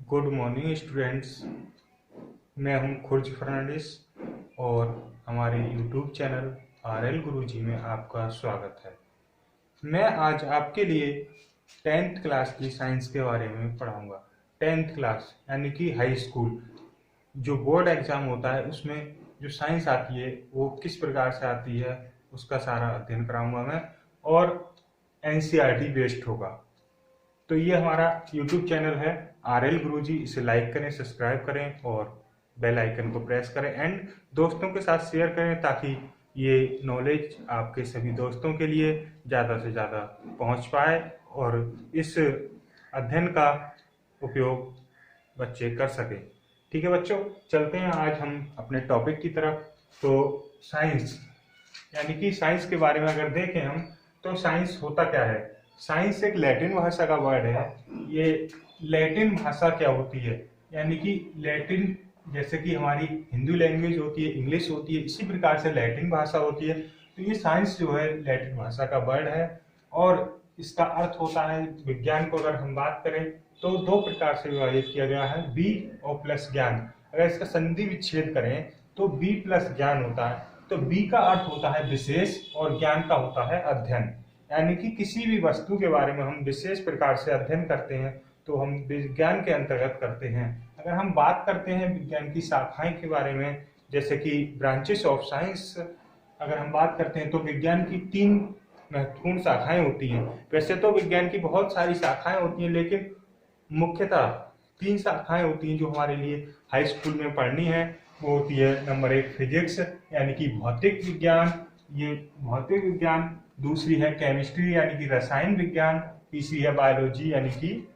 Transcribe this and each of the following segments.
Good morning students. मैं हूं खुर्ज फर्नांडिस और हमारे यूट्यूब चैनल RL गुरुजी में आपका स्वागत है। मैं आज आपके लिए 10th क्लास की साइंस के बारे में पढ़ाऊंगा। 10th क्लास यानी कि हाई स्कूल जो बोर्ड एग्जाम होता है उसमें जो साइंस आती है वो किस प्रकार से आती है उसका सारा अध्ययन कराऊंगा मैं, और NCERT बेस्ड होगा। तो ये हमारा YouTube चैनल है RL गुरुजी, इसे लाइक करें, सब्सक्राइब करें और बेल आइकन को प्रेस करें एंड दोस्तों के साथ शेयर करें ताकि ये नॉलेज आपके सभी दोस्तों के लिए ज़्यादा से ज़्यादा पहुंच पाए और इस अध्ययन का उपयोग बच्चे कर सकें। ठीक है बच्चों, चलते हैं आज हम अपने टॉपिक की तरफ। तो साइंस यानी कि साइंस के बारे में अगर देखें हम तो साइंस होता क्या है। साइंस एक लैटिन भाषा का वर्ड है। ये लैटिन भाषा क्या होती है, यानी कि लैटिन जैसे कि हमारी हिंदू लैंग्वेज होती है, इंग्लिश होती है, इसी प्रकार से लैटिन भाषा होती है। तो ये साइंस जो है लैटिन भाषा का वर्ड है और इसका अर्थ होता है विज्ञान को अगर हम बात करें तो दो प्रकार से विभाजित किया गया है, बी और प्लस ज्ञान। अगर इसका संधि विच्छेद करें तो बी प्लस ज्ञान होता है। तो बी का अर्थ होता है विशेष और ज्ञान का होता है अध्ययन, यानी कि किसी भी वस्तु के बारे में हम विशेष प्रकार से अध्ययन करते हैं तो हम विज्ञान के अंतर्गत करते हैं। अगर हम बात करते हैं विज्ञान की शाखाएं के बारे में, जैसे कि ब्रांचेस ऑफ साइंस, अगर हम बात करते हैं तो विज्ञान की 3 महत्वपूर्ण शाखाएं होती हैं। वैसे तो विज्ञान की बहुत सारी शाखाएं होती हैं, लेकिन मुख्यतः 3 शाखाएं होती हैं जो हमारे लिए हाई स्कूल में पढ़नी है। वो होती है नंबर 1 फिजिक्स यानी कि भौतिक विज्ञान, ये भौतिक विज्ञान। दूसरी है केमिस्ट्री यानी कि रसायन विज्ञान। तीसरी है बायोलॉजी यानी कि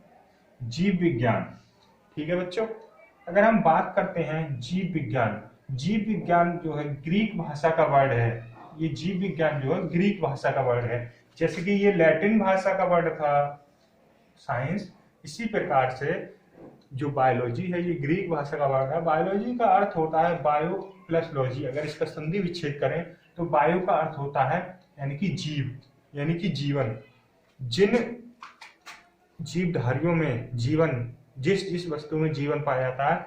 जीव विज्ञान। ठीक है बच्चों, अगर हम बात करते हैं जीव विज्ञान, जीव विज्ञान जो है ग्रीक भाषा का वर्ड है। ये जीव विज्ञान जो है ग्रीक भाषा का वर्ड है। जैसे कि ये लैटिन भाषा का वर्ड था साइंस, इसी प्रकार से जो बायोलॉजी है ये ग्रीक भाषा का वर्ड है। बायोलॉजी का अर्थ होता है बायो प्लस लॉजी। अगर इसका संधि विच्छेद करें तो बायो का अर्थ होता है यानी कि जीव, यानी कि जीवन। जिन जीवधारियों में जीवन, जिस जिस वस्तु में जीवन पाया जाता है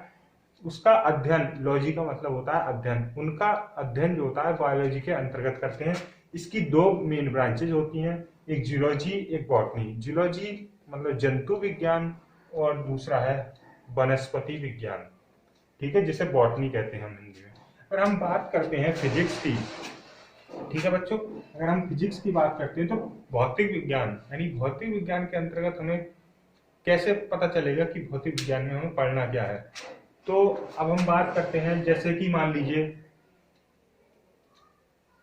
उसका अध्ययन, लॉजी का मतलब होता है अध्ययन, उनका अध्ययन जो होता है बायोलॉजी के अंतर्गत करते हैं। इसकी 2 मेन ब्रांचेज होती हैं, एक जूलॉजी एक बॉटनी। जूलॉजी मतलब जंतु विज्ञान और दूसरा है वनस्पति विज्ञान। ठीक है, जिसे बॉटनी कहते हैं हम हिंदी में। अगर हम बात करते हैं फिजिक्स की, ठीक है बच्चों, अगर हम फिजिक्स की बात करते हैं तो भौतिक विज्ञान यानी भौतिक विज्ञान के अंतर्गत हमें कैसे पता चलेगा कि भौतिक विज्ञान में हमें पढ़ना क्या है। तो अब हम बात करते हैं, जैसे कि मान लीजिए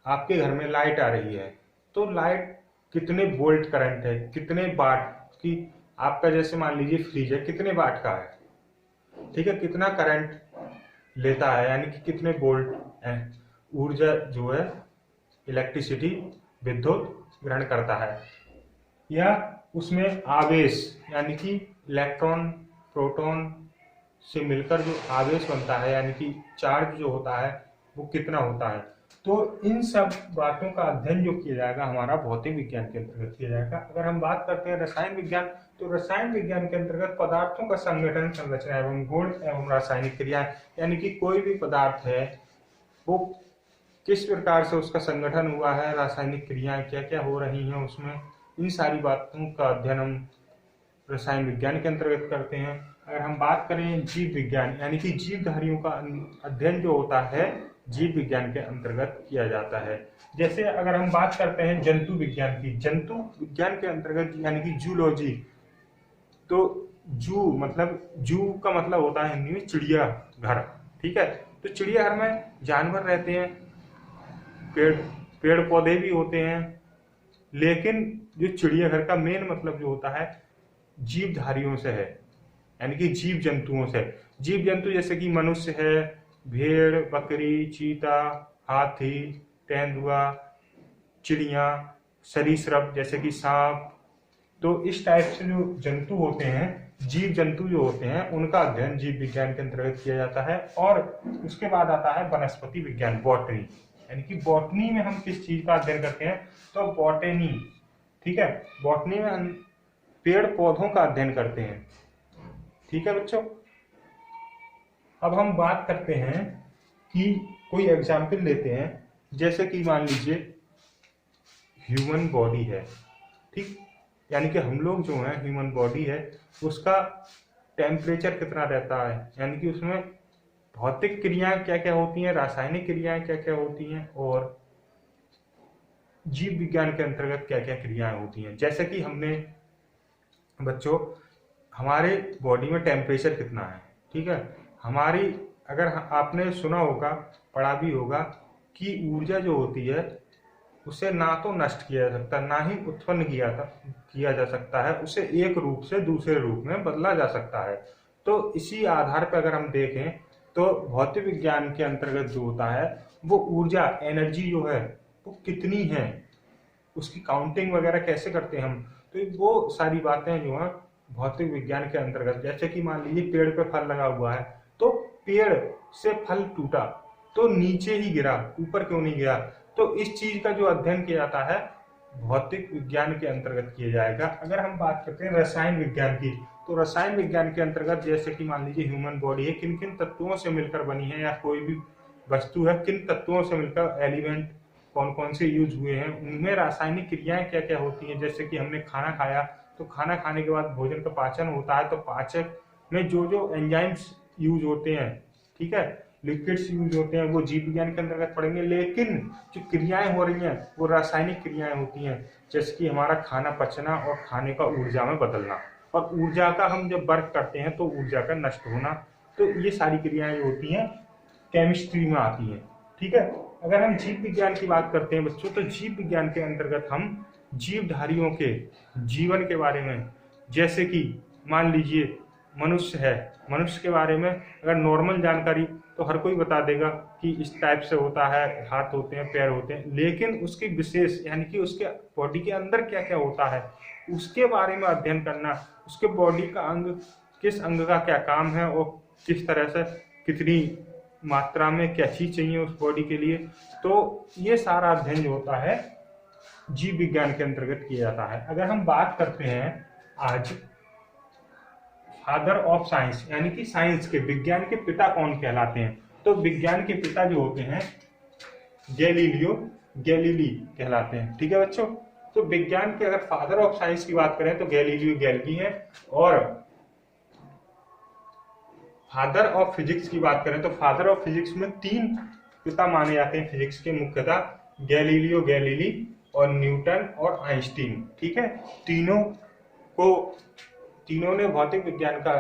आपके घर में लाइट आ रही है तो लाइट कितने वोल्ट करंट है, कितने वाट की, आपका जैसे मान लीजिए फ्रिज है कितने वाट का है, ठीक है, कितना करंट लेता है, यानी कि कितने वोल्ट ऊर्जा जो है इलेक्ट्रिसिटी विद्युत ग्रहण करता है, या उसमें आवेश यानी कि इलेक्ट्रॉन प्रोटॉन से मिलकर जो आवेश बनता है यानी कि चार्ज जो होता है वो कितना होता है। तो इन सब बातों का अध्ययन जो किया जाएगा हमारा भौतिक विज्ञान के अंतर्गत किया जाएगा। अगर हम बात करते हैं रसायन विज्ञान, तो रसायन विज्ञान के अंतर्गत पदार्थों का संगठन, संरचना एवं गुण एवं रासायनिक क्रिया, यानी कि कोई भी पदार्थ है वो किस प्रकार से उसका संगठन हुआ है, रासायनिक क्रियाएं क्या क्या हो रही हैं उसमें, इन सारी बातों का अध्ययन हम रसायन विज्ञान के अंतर्गत करते हैं। अगर हम बात करें जीव विज्ञान यानी कि जीवधारियों का अध्ययन जो होता है जीव विज्ञान के अंतर्गत किया जाता है। जैसे अगर हम बात करते हैं जंतु विज्ञान की, जंतु विज्ञान के अंतर्गत यानी कि जूलॉजी, तो जू का मतलब होता है हिंदी में चिड़िया घर। ठीक है, तो चिड़ियाघर में जानवर रहते हैं, पेड़ पौधे भी होते हैं, लेकिन जो चिड़ियाघर का मेन मतलब जो होता है जीवधारियों से है, यानी कि जीव जंतुओं से। जीव जंतु जैसे कि मनुष्य है, भेड़, बकरी, चीता, हाथी, तेंदुआ, चिड़िया, सरीसृप जैसे कि सांप। तो इस टाइप से जो जंतु होते हैं, जीव जंतु जो होते हैं, उनका अध्ययन जीव विज्ञान के अंतर्गत किया जाता है। और उसके बाद आता है वनस्पति विज्ञान, बॉटनी, यानी कि बॉटनी में हम किस चीज का अध्ययन करते हैं, तो बॉटनी। ठीक है, बॉटनी में हम पेड़ पौधों का अध्ययन करते हैं। ठीक है बच्चों। अब हम बात करते हैं कि कोई एग्जाम्पल लेते हैं, जैसे कि मान लीजिए ह्यूमन बॉडी है, ठीक, यानी कि हम लोग जो है ह्यूमन बॉडी है उसका टेम्परेचर कितना रहता है, यानी कि उसमें भौतिक क्रियाएं क्या क्या होती हैं, रासायनिक क्रियाएं क्या क्या होती हैं, और जीव विज्ञान के अंतर्गत क्या क्या क्रियाएं होती हैं। जैसे कि हमने बच्चों हमारे बॉडी में टेम्परेचर कितना है, ठीक है, हमारी अगर आपने सुना होगा, पढ़ा भी होगा कि ऊर्जा जो होती है उसे ना तो नष्ट किया जा सकता, ना ही उत्पन्न किया जा सकता है, उसे एक रूप से दूसरे रूप में बदला जा सकता है। तो इसी आधार पर अगर हम देखें तो भौतिक विज्ञान के अंतर्गत जो होता है वो ऊर्जा, एनर्जी जो है वो कितनी है, उसकी काउंटिंग वगैरह कैसे करते हैं हम, तो वो सारी बातें जो है भौतिक विज्ञान के अंतर्गत। जैसे कि मान लीजिए पेड़ पे फल लगा हुआ है, तो पेड़ से फल टूटा तो नीचे ही गिरा, ऊपर क्यों नहीं गिरा, तो इस चीज का जो अध्ययन किया जाता है भौतिक विज्ञान के अंतर्गत किया जाएगा। अगर हम बात करते हैं रसायन विज्ञान की, तो रसायन विज्ञान के अंतर्गत जैसे कि मान लीजिए ह्यूमन बॉडी है, किन किन तत्वों से मिलकर बनी है, या कोई भी वस्तु है किन तत्वों से मिलकर, एलिमेंट कौन कौन से यूज हुए हैं, उनमें रासायनिक क्रियाएं क्या क्या होती हैं। जैसे कि हमने खाना खाया तो खाना खाने के बाद भोजन का पाचन होता है, तो पाचक में जो जो एंजाइम्स यूज होते हैं, ठीक है, लिक्विड्स यूज होते हैं, वो जीव विज्ञान के अंतर्गत पढ़ेंगे। लेकिन जो क्रियाएं हो रही हैं वो रासायनिक क्रियाएं होती हैं, जैसे कि हमारा खाना पचना और खाने का ऊर्जा में बदलना, और ऊर्जा का हम जब वर्क करते हैं तो ऊर्जा का नष्ट होना, तो ये सारी क्रियाएं जो होती हैं केमिस्ट्री में आती हैं, ठीक है। अगर हम जीव विज्ञान की बात करते हैं बच्चों, तो जीव विज्ञान के अंतर्गत हम जीवधारियों के जीवन के बारे में, जैसे कि मान लीजिए मनुष्य है, मनुष्य के बारे में अगर नॉर्मल जानकारी तो हर कोई बता देगा कि इस टाइप से होता है, हाथ होते हैं, पैर होते हैं, लेकिन उसकी विशेष यानी कि उसके बॉडी के अंदर क्या क्या होता है उसके बारे में अध्ययन करना, उसके बॉडी का अंग, किस अंग का क्या काम है और किस तरह से कितनी मात्रा में क्या चीज चाहिए उस बॉडी के लिए, तो ये सारा अध्ययन जो होता है जीव विज्ञान के अंतर्गत किया जाता है। अगर हम बात करते हैं आज फादर ऑफ साइंस, यानी कि साइंस के, विज्ञान के पिता कौन कहलाते हैं, तो विज्ञान के पिता जो होते हैं गैलीलियो गैलीली कहलाते हैं, ठीक है बच्चों। तो विज्ञान के अगर फादर ऑफ साइंस की बात करें तो गैलीलियो गैलीली है, और फादर ऑफ फिजिक्स की बात करें तो फादर ऑफ फिजिक्स में 3 पिता माने जाते हैं फिजिक्स के मुख्यतः, गैलीलियो गैलीली और न्यूटन और आइंस्टीन, ठीक है। तीनों ने भौतिक विज्ञान का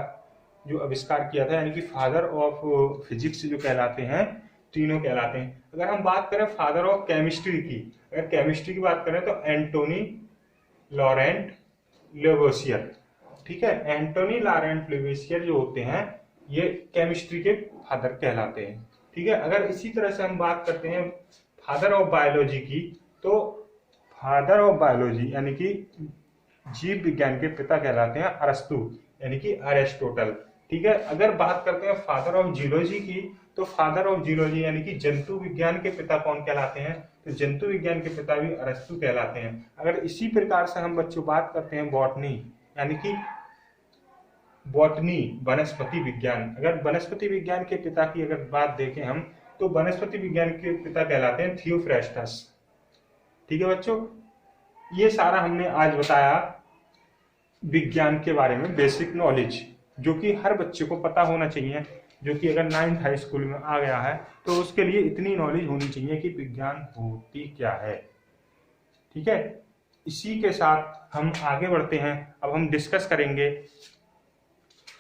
जो आविष्कार किया था, यानी कि फादर ऑफ फिजिक्स जो कहलाते हैं, तीनों कहलाते हैं। अगर हम बात करें फादर ऑफ केमिस्ट्री की, अगर केमिस्ट्री की बात करें तो एंटोनी लॉरेंट लेवोसियर, ठीक है, एंटोनी लॉरेंट लेवोसियर जो होते हैं ये केमिस्ट्री के फादर कहलाते हैं, ठीक है। अगर इसी तरह से हम बात करते हैं फादर ऑफ बायोलॉजी की, तो फादर ऑफ बायोलॉजी यानी कि जीव विज्ञान के पिता कहलाते हैं अरस्तु, यानी कि अरिस्टोटल, ठीक है। अगर बात करते हैं फादर ऑफ जियोलॉजी की, तो फादर ऑफ जियोलॉजी यानी कि जंतु विज्ञान के पिता कौन कहलाते हैं, तो जंतु विज्ञान के पिता भी अरस्तु कहलाते हैं। अगर इसी प्रकार से हम बच्चों बात करते हैं बॉटनी, यानी कि बॉटनी वनस्पति विज्ञान, अगर वनस्पति विज्ञान के पिता की अगर बात देखें हम, तो वनस्पति विज्ञान के पिता कहलाते हैं थियोफ्रेस्टस, ठीक है बच्चों। ये सारा हमने आज बताया विज्ञान के बारे में बेसिक नॉलेज, जो कि हर बच्चे को पता होना चाहिए, जो कि अगर 9th हाई स्कूल में आ गया है तो उसके लिए इतनी नॉलेज होनी चाहिए कि विज्ञान होती क्या है, ठीक है। इसी के साथ हम आगे बढ़ते हैं। अब हम डिस्कस करेंगे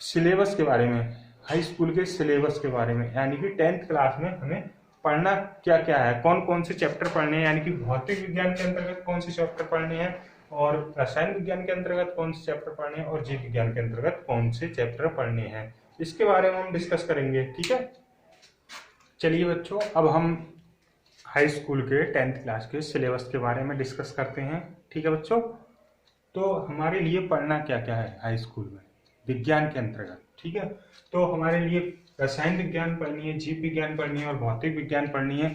सिलेबस के बारे में, हाई स्कूल के सिलेबस के बारे में, यानी कि 10th क्लास में हमें पढ़ना क्या क्या है, कौन कौन से चैप्टर पढ़ने हैं, यानी कि भौतिक विज्ञान के अंतर्गत कौन से चैप्टर पढ़ने हैं, और रसायन विज्ञान के अंतर्गत कौन से चैप्टर पढ़ने हैं, और जीव विज्ञान के अंतर्गत कौन से चैप्टर पढ़ने हैं, इसके बारे में हम डिस्कस करेंगे, ठीक है। चलिए बच्चों, अब हम हाई स्कूल के 10th क्लास के सिलेबस के बारे में डिस्कस करते हैं, ठीक है बच्चों। तो हमारे लिए पढ़ना क्या क्या है हाई स्कूल में विज्ञान के अंतर्गत, ठीक है। तो हमारे लिए रसायन विज्ञान पढ़नी है, जीव विज्ञान पढ़नी है और भौतिक विज्ञान पढ़नी है,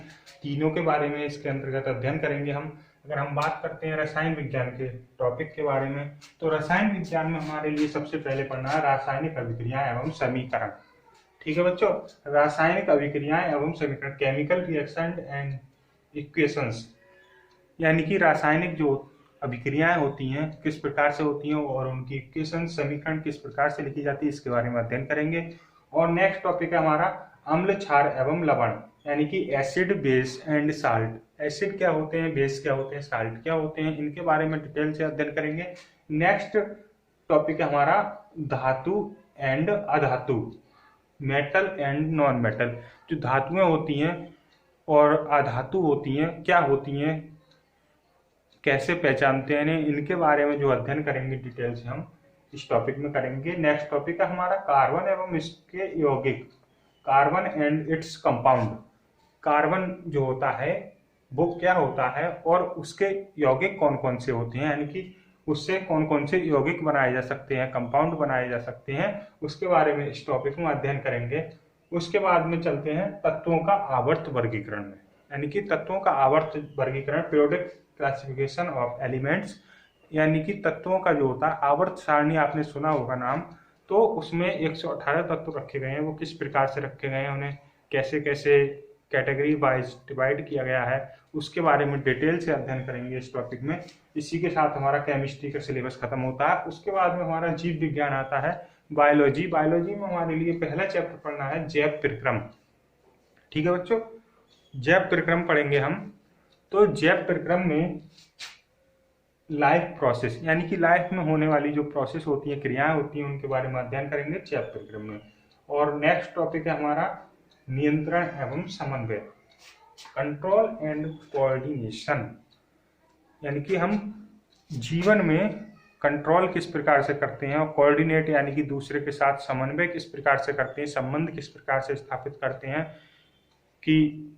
तीनों के बारे में इसके अंतर्गत अध्ययन करेंगे हम। अगर हम बात करते हैं रसायन विज्ञान के टॉपिक के बारे में, तो रसायन विज्ञान में हमारे लिए सबसे पहले पढ़ना है रासायनिक अभिक्रियाएं एवं समीकरण। ठीक है बच्चों, रासायनिक अभिक्रियाएं एवं समीकरण, केमिकल रिएक्शन एंड इक्वेशंस, यानी कि रासायनिक जो अभिक्रियाएं होती हैं किस प्रकार से होती हैं और उनकी इक्वेशन समीकरण किस प्रकार से लिखी जाती है, इसके बारे में अध्ययन करेंगे। और नेक्स्ट टॉपिक है हमारा अम्ल, क्षार एवं लवण, यानी कि acid, base and salt. Acid क्या होते हैं, बेस क्या होते हैं, साल्ट क्या होते हैं, इनके बारे में डिटेल से अध्ययन करेंगे। नेक्स्ट टॉपिक है हमारा धातु एंड अधातु, मेटल एंड नॉन मेटल। जो धातुएं होती हैं और अधातु होती हैं क्या होती हैं, कैसे पहचानते हैं, इनके बारे में जो अध्ययन करेंगे डिटेल से हम इस टॉपिक में करेंगे। नेक्स्ट टॉपिक है हमारा कार्बन एवं इसके यौगिक, carbon and its compound. Carbon जो होता है वो क्या होता है और उसके यौगिक कौन कौन से होते हैं, यानी कि उससे कौन कौन से यौगिक बनाए जा सकते हैं, कंपाउंड बनाए जा सकते हैं, उसके बारे में इस टॉपिक में अध्ययन करेंगे। उसके बाद में चलते हैं तत्वों का आवर्त वर्गीकरण में, यानी कि तत्वों का आवर्त वर्गीकरण, पीरियोडिक क्लासिफिकेशन ऑफ एलिमेंट्स, यानी कि तत्वों का जो होता है आवर्त सारणी, आपने सुना होगा नाम, तो उसमें 118 तत्व रखे गए हैं। वो किस प्रकार से रखे गए हैं, उन्हें कैसे कैसे कैटेगरी वाइज डिवाइड किया गया है, उसके बारे में डिटेल से अध्ययन करेंगे इस टॉपिक में। इसी के साथ हमारा केमिस्ट्री का सिलेबस खत्म होता है। उसके बाद में हमारा जीव विज्ञान आता है, बायोलॉजी। बायोलॉजी में हमारे लिए पहला चैप्टर पढ़ना है जैव प्रक्रम। ठीक है बच्चों, जैव प्रक्रम पढ़ेंगे हम। तो जैव प्रक्रम में लाइफ प्रोसेस, यानी कि लाइफ में होने वाली जो प्रोसेस होती है, क्रियाएं होती हैं, उनके बारे में अध्ययन करेंगे जैव प्रक्रम में। और नेक्स्ट टॉपिक है हमारा नियंत्रण एवं समन्वय, कंट्रोल एंड कोऑर्डिनेशन, यानी कि हम जीवन में कंट्रोल किस प्रकार से करते हैं और कोऑर्डिनेट यानी कि दूसरे के साथ समन्वय किस प्रकार से करते हैं, संबंध किस प्रकार से स्थापित करते हैं, कि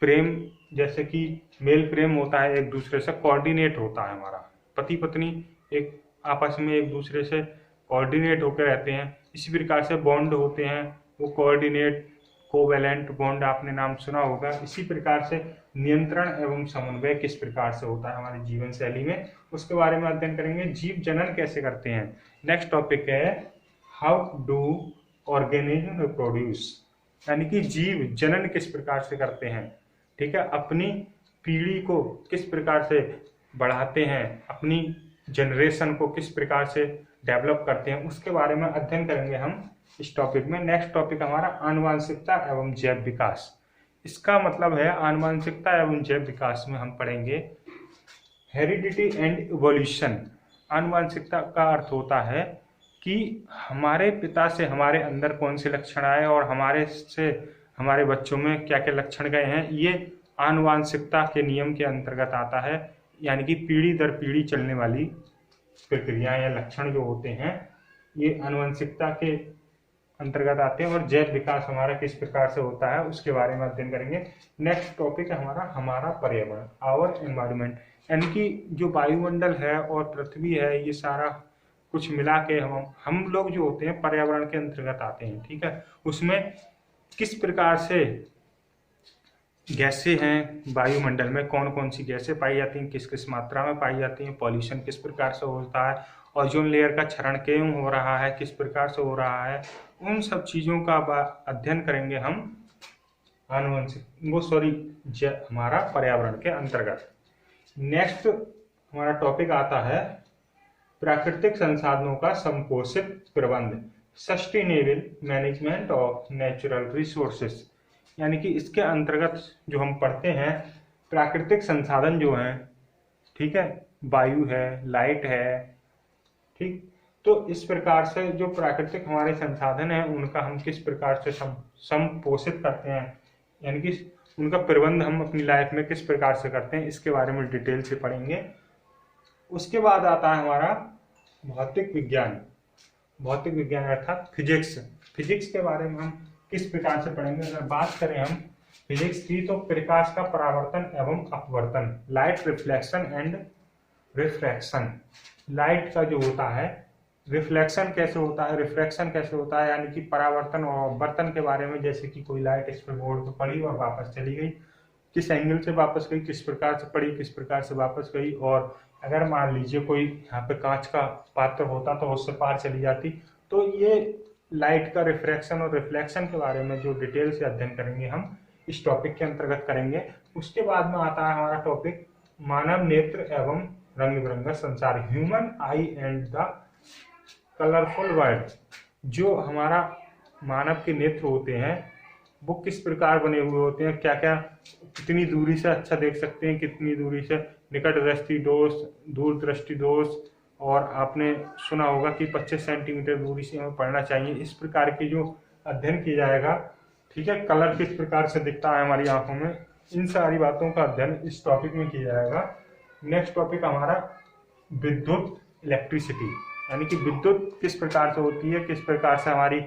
प्रेम, जैसे कि मेल प्रेम होता है एक दूसरे से कोऑर्डिनेट होता है, हमारा पति पत्नी एक आपस में एक दूसरे से कोऑर्डिनेट होकर रहते हैं, इसी प्रकार से बॉन्ड होते हैं वो कोऑर्डिनेट, कोवैलेंट बॉन्ड आपने नाम सुना होगा। इसी प्रकार से नियंत्रण एवं समन्वय किस प्रकार से होता है हमारे जीवन शैली में, उसके बारे में अध्ययन करेंगे। जीव जनन कैसे करते हैं, नेक्स्ट टॉपिक है हाउ डू ऑर्गेनिज्म रिप्रोड्यूस, यानी कि जीव जनन किस प्रकार से करते हैं, ठीक है, अपनी पीढ़ी को किस प्रकार से बढ़ाते हैं, अपनी जनरेशन को किस प्रकार से डेवलप करते हैं, उसके बारे में अध्ययन करेंगे हम इस टॉपिक में। नेक्स्ट टॉपिक हमारा आनुवांशिकता एवं जैव विकास। इसका मतलब है आनुवांशिकता एवं जैव विकास में हम पढ़ेंगे हेरिडिटी एंड इवोल्यूशन। आनुवांशिकता का अर्थ होता है कि हमारे पिता से हमारे अंदर कौन से लक्षण आए और हमारे से हमारे बच्चों में क्या क्या लक्षण गए हैं, ये आनुवांशिकता के नियम के अंतर्गत आता है, यानी कि पीढ़ी दर पीढ़ी चलने वाली प्रक्रियाएं या लक्षण जो होते हैं ये आनुवंशिकता के अंतर्गत आते हैं। और जैव विकास हमारा किस प्रकार से होता है उसके बारे में अध्ययन करेंगे। नेक्स्ट टॉपिक है हमारा पर्यावरण, आवर एनवायरनमेंट, यानी कि जो वायुमंडल है और पृथ्वी है, ये सारा कुछ मिला के हम लोग जो होते हैं पर्यावरण के अंतर्गत आते हैं। ठीक है, उसमें किस प्रकार से गैसें हैं, वायुमंडल में कौन कौन सी गैसें पाई जाती हैं, किस किस मात्रा में पाई जाती हैं, पॉल्यूशन किस प्रकार से होता है, ओजोन लेयर का क्षरण क्यों हो रहा है, किस प्रकार से हो रहा है, उन सब चीज़ों का अध्ययन करेंगे हम हमारा पर्यावरण के अंतर्गत। नेक्स्ट हमारा टॉपिक आता है प्राकृतिक संसाधनों का संपोषित प्रबंध, sustainable management of natural resources, यानी कि इसके अंतर्गत जो हम पढ़ते हैं प्राकृतिक संसाधन जो हैं, ठीक है, वायु है, लाइट है, ठीक, तो इस प्रकार से जो प्राकृतिक हमारे संसाधन हैं उनका हम किस प्रकार से संपोषित करते हैं, यानी कि उनका प्रबंध हम अपनी लाइफ में किस प्रकार से करते हैं, इसके बारे में डिटेल से पढ़ेंगे। उसके बाद आता है हमारा भौतिक विज्ञान, भौतिक विज्ञान अर्थात फिजिक्स। फिजिक्स के बारे में हम किस प्रकार से पढ़ेंगे, अगर बात करें हम फिजिक्स की तो प्रकाश का परावर्तन एवं अपवर्तन, light reflection and refraction, light का जो होता है रिफ्लेक्शन कैसे होता है, रिफ्रैक्शन कैसे होता है, यानी कि परावर्तन और अपवर्तन के बारे में, जैसे कि कोई लाइट इस पर बोर्ड पर पड़ी और वापस चली गई, किस एंगल से वापस गई, किस प्रकार से पड़ी, किस प्रकार से वापस गई, और अगर मान लीजिए कोई यहाँ पे कांच का पात्र होता तो उससे पार चली जाती। तो ये लाइट का रिफ्रैक्शन और रिफ्लेक्शन के बारे में जो डिटेल से अध्ययन करेंगे हम इस टॉपिक के अंतर्गत करेंगे। उसके बाद में आता है हमारा टॉपिक मानव नेत्र एवं रंग बिरंगा संसार, human I and the colourful world. जो हमारा मानव के नेत्र होते हैं वो किस प्रकार बने हुए होते हैं, क्या क्या, कितनी दूरी से अच्छा देख सकते हैं, कितनी दूरी से निकट दृष्टि दोष, दूर दृष्टि दोष, और आपने सुना होगा कि 25 सेंटीमीटर दूरी से हमें पढ़ना चाहिए। इस प्रकार की जो अध्ययन किया जाएगा, ठीक है, कलर किस प्रकार से दिखता है हमारी आंखों में, इन सारी बातों का अध्ययन इस टॉपिक में किया जाएगा। नेक्स्ट टॉपिक हमारा विद्युत, इलेक्ट्रिसिटी, यानी कि विद्युत किस प्रकार से होती है, किस प्रकार से हमारी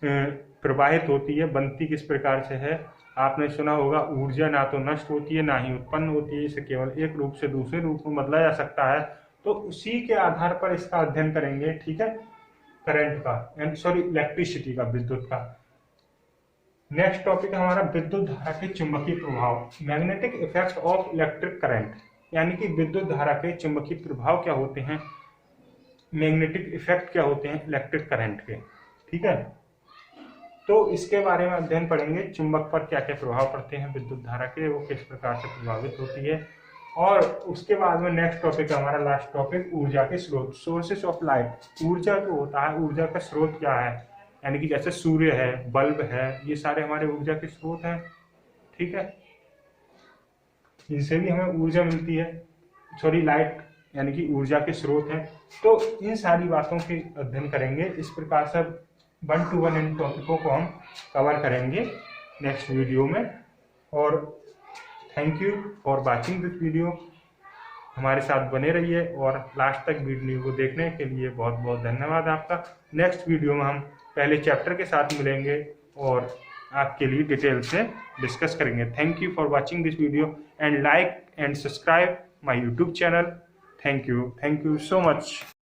प्रवाहित होती है, बनती किस प्रकार से है। आपने सुना होगा ऊर्जा ना तो नष्ट होती है ना ही उत्पन्न होती है, इसे केवल एक रूप से दूसरे रूप में बदला जा सकता है। तो उसी के आधार पर इसका अध्ययन करेंगे, ठीक है, करंट का, सॉरी इलेक्ट्रिसिटी का, विद्युत का। नेक्स्ट टॉपिक हमारा विद्युत धारा के चुंबकीय प्रभाव, magnetic effect of electric current, यानी कि विद्युत धारा के चुंबकीय प्रभाव क्या होते हैं, मैग्नेटिक इफेक्ट क्या होते हैं इलेक्ट्रिक करंट के, ठीक है। तो इसके बारे में अध्ययन पढ़ेंगे, चुंबक पर क्या क्या प्रभाव पड़ते हैं विद्युत धारा के, वो किस प्रकार से प्रभावित होती है। और उसके बाद में नेक्स्ट टॉपिक हमारा लास्ट टॉपिक ऊर्जा के स्रोत, सोर्सेस ऑफ लाइट। ऊर्जा जो होता है, ऊर्जा का स्रोत क्या है, यानी कि जैसे सूर्य है, बल्ब है, ये सारे हमारे ऊर्जा के स्रोत हैं, ठीक है, इनसे भी हमें ऊर्जा मिलती है, सॉरी लाइट यानी कि ऊर्जा के स्रोत हैं। तो इन सारी बातों के अध्ययन करेंगे, इस प्रकार से 1 to 1 इन टॉपिकों को हम कवर करेंगे नेक्स्ट वीडियो में। और thank you for watching this video, हमारे साथ बने रहिए और लास्ट तक वीडियो को देखने के लिए बहुत बहुत धन्यवाद आपका। नेक्स्ट वीडियो में हम पहले चैप्टर के साथ मिलेंगे और आपके लिए डिटेल से डिस्कस करेंगे। Thank you for watching this video and like and subscribe my YouTube channel. Thank you so much.